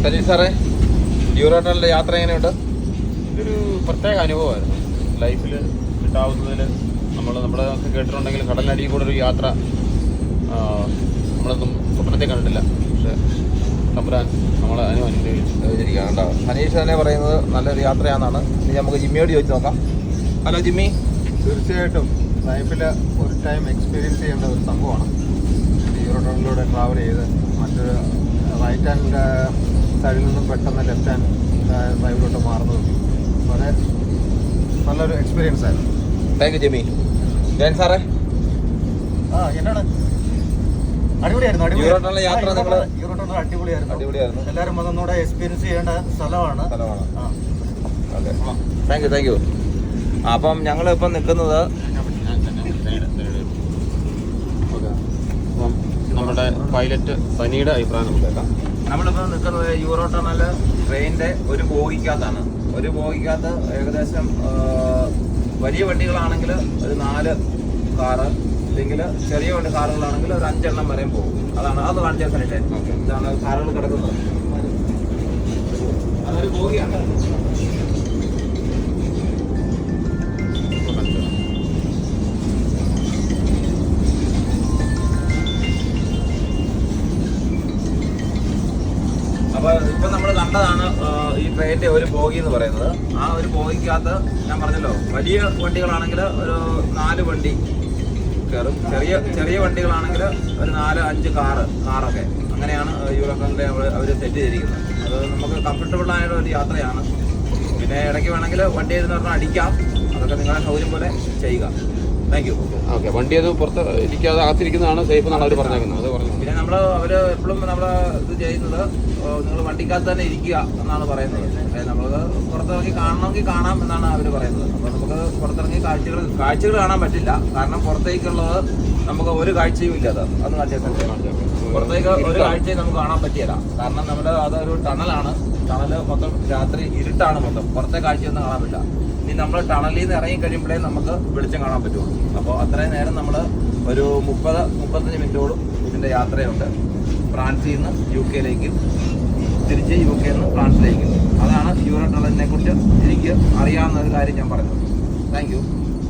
സനീഷ് സാറേ, യൂറോട്ടണിലെ യാത്ര എങ്ങനെയുണ്ട്? ഇതൊരു പ്രത്യേക അനുഭവമായിരുന്നു ലൈഫിൽ കിട്ടാവുന്നതിൽ. നമ്മളൊക്കെ കേട്ടിട്ടുണ്ടെങ്കിൽ കടലിനടിയിൽ കൂടെ ഒരു യാത്ര നമ്മളൊന്നും സ്വപ്നത്തെ കണ്ടിട്ടില്ല. പക്ഷേ തമ്പുരാൻ നമ്മളെ അനുഭവിച്ചിരിക്കുക കേട്ടോ. സനീഷ് തന്നെ പറയുന്നത് നല്ലൊരു യാത്രയാണെന്നാണ്. ഇനി നമുക്ക് ജിമ്മിയോട് ചോദിച്ചു നോക്കാം. Hello Jimmy. തീർച്ചയായിട്ടും ലൈഫിൽ ഒരു ടൈം എക്സ്പീരിയൻസ് ചെയ്യേണ്ട ഒരു സംഭവമാണ് യൂറോട്ടണിലൂടെ ട്രാവൽ ചെയ്ത് മറ്റൊരു റൈറ്റ് ഹാൻഡ് സൈഡിൽ നിന്നും പെട്ടെന്ന് ലെഫ്റ്റ് ഹാൻഡ് ഡ്രൈവിലോട്ട് മാറുന്നത് വളരെ നല്ലൊരു എക്സ്പീരിയൻസ് ആയിരുന്നു. Thank you Jimmy. ജയൻ സാറേ, എന്നാണ് അടിപൊളിയായിരുന്നു. യൂറോട്ടണിലെ യാത്ര യൂറോട്ടണിൽ അടിപൊളിയായിരുന്നു. എല്ലാവരും അതൊന്നുകൂടെ എക്സ്പീരിയൻസ് ചെയ്യേണ്ട സ്ഥലമാണ്. Okay, thank you. അപ്പം ഞങ്ങളിപ്പം നിൽക്കുന്നത് അപ്പം നമ്മുടെ പൈലറ്റ് സനിയുടെ അഭിപ്രായം നമുക്ക് കേൾക്കാം. നമ്മളിപ്പോൾ നിൽക്കുന്നത് യൂറോട്ടണൽ ട്രെയിനിൻ്റെ ഒരു ബോഗിക്കകത്താണ്. ഒരു ബോഗിക്കകത്ത് ഏകദേശം വലിയ വണ്ടികളാണെങ്കിൽ ഒരു 4 കാറ്, അല്ലെങ്കിൽ ചെറിയ വണ്ടി കാറുകളാണെങ്കിൽ ഒരു 5 എണ്ണം വരെയും പോകും. അത് കാണിച്ചാൽ സനിഷേ. ഇതാണ് കാറുകൾ കിടക്കുന്നത്. അതൊരു ബോഗിയാണ്. അപ്പോൾ ഇപ്പം നമ്മൾ കണ്ടതാണ് ഈ ട്രെയിനിൻ്റെ ഒരു ബോഗി എന്ന് പറയുന്നത്. ആ ഒരു ബോഗിക്കകത്ത് ഞാൻ പറഞ്ഞല്ലോ, വലിയ വണ്ടികളാണെങ്കിൽ ഒരു 4 വണ്ടി കയറും. ചെറിയ വണ്ടികളാണെങ്കിൽ ഒരു 4-5 കാറൊക്കെ. അങ്ങനെയാണ് യൂറോപ്പിൻ്റെ അവർ സെറ്റ് ചെയ്തിരിക്കുന്നത്. അത് നമുക്ക് കംഫർട്ടബിൾ ആയ ഒരു യാത്രയാണ്. പിന്നെ ഇടയ്ക്ക് വേണമെങ്കിൽ വണ്ടി ഇരുന്ന് പറഞ്ഞാൽ അടിക്കാം. അതൊക്കെ നിങ്ങളുടെ സൗകര്യം പോലെ ചെയ്യുക. Thank you. ഓക്കെ, വണ്ടി അത് പുറത്ത് ഇരിക്കാതെ അകത്തിരിക്കുന്നതാണ് സേഫ് എന്നാണ് അവർ പറഞ്ഞേക്കുന്നത്. അത് പറഞ്ഞു. പിന്നെ അവർ എപ്പോഴും ഇത് ചെയ്യുന്നത് നിങ്ങൾ വണ്ടിക്കകത്ത് തന്നെ ഇരിക്കുക എന്നാണ് പറയുന്നത്. നമ്മൾ പുറത്തിറങ്ങി കാണണമെങ്കിൽ കാണാം എന്നാണ് അവർ പറയുന്നത്. അപ്പോൾ നമുക്ക് പുറത്തിറങ്ങി കാഴ്ചകൾ കാണാൻ പറ്റില്ല. കാരണം പുറത്തേക്കുള്ളത് നമുക്ക് ഒരു കാഴ്ചയും ഇല്ല. അത് കാഴ്ച പുറത്തേക്ക് ഒരു കാഴ്ചയും നമുക്ക് കാണാൻ പറ്റിയല്ല. കാരണം അതൊരു ടണലാണ്. ടണല് മൊത്തം രാത്രി ഇരുട്ടാണ് മൊത്തം. പുറത്തെ കാഴ്ചയൊന്നും കാണാൻ പറ്റില്ല. ഇനി നമ്മൾ ടണലിൽ നിന്ന് ഇറങ്ങി കഴിയുമ്പോഴേ നമുക്ക് വെളിച്ചം കാണാൻ പറ്റുള്ളൂ. അപ്പോൾ അത്രയും നേരം നമ്മൾ ഒരു 30-35 മിനിറ്റോളം ഇതിൻ്റെ യാത്രയുണ്ട്. ഫ്രാൻസിൽ നിന്ന് UK യിലേക്കും തിരിച്ച് UK നിന്ന് ഫ്രാൻസിലേക്കും. അതാണ് യൂറോട്ടണലിനെ കുറിച്ച് എനിക്ക് അറിയാവുന്ന ഒരു കാര്യം ഞാൻ പറഞ്ഞത്. Thank you.